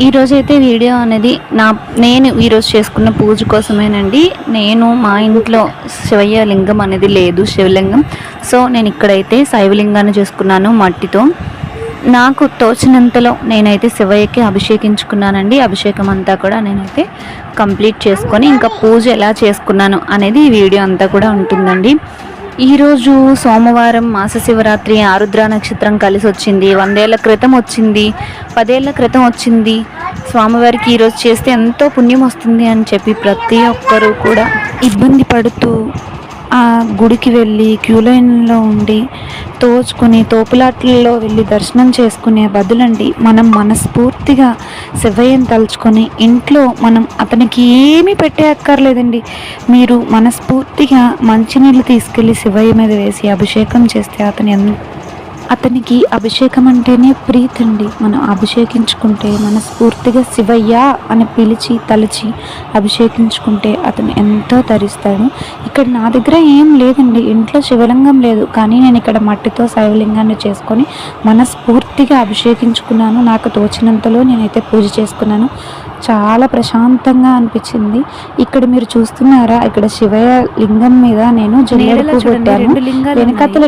ఈరోజైతే వీడియో అనేది నేను ఈరోజు చేసుకున్న పూజ కోసమేనండి. నేను మా ఇంట్లో శివయ్య లింగం అనేది లేదు, శివలింగం. సో నేను ఇక్కడైతే శైవలింగాన్ని చేసుకున్నాను మట్టితో. నాకు తోచినంతలో నేనైతే శివయ్యకి అభిషేకించుకున్నానండి. అభిషేకం అంతా కూడా నేనైతే కంప్లీట్ చేసుకొని ఇంకా పూజ ఎలా చేసుకున్నాను అనేది ఈ వీడియో అంతా కూడా ఉంటుందండి. ఈరోజు సోమవారం, మాస శివరాత్రి, ఆరుద్ర నక్షత్రం కలిసి వచ్చింది. 100 ఏళ్ల క్రితం వచ్చింది, 10 ఏళ్ల క్రితం వచ్చింది. స్వామివారికి ఈరోజు చేస్తే ఎంతో పుణ్యం వస్తుంది అని చెప్పి ప్రతి ఒక్కరూ కూడా ఇబ్బంది పడుతూ ఆ గుడికి వెళ్ళి క్యూ లైన్లో ఉండి తోచుకుని తోపులాట్లలో వెళ్ళి దర్శనం చేసుకునే బదులండి, మనం మనస్ఫూర్తిగా శివయ్యని తలుచుకొని ఇంట్లో మనం అతనికి ఏమీ పెట్టే అక్కర్లేదండి. మీరు మనస్ఫూర్తిగా మంచినీళ్ళు తీసుకెళ్ళి శివయ్య మీద వేసి అభిషేకం చేస్తే అతనికి అభిషేకం అంటేనే ప్రీతండి. మనం అభిషేకించుకుంటే మనస్ఫూర్తిగా శివయ్య అని పిలిచి తలచి అభిషేకించుకుంటే అతను ఎంతో తరిస్తాడు. ఇక్కడ నా దగ్గర ఏం లేదండి, ఇంట్లో శివలింగం లేదు, కానీ నేను ఇక్కడ మట్టితో శివలింగాన్ని చేసుకొని మనస్ఫూర్తిగా అభిషేకించుకున్నాను. నాకు తోచినంతలో నేనైతే పూజ చేసుకున్నాను. చాలా ప్రశాంతంగా అనిపించింది. ఇక్కడ మీరు చూస్తున్నారా, ఇక్కడ శివయ్య లింగం మీద నేను జల్లేడు పువ్వు పెట్టాను. వెనకాతల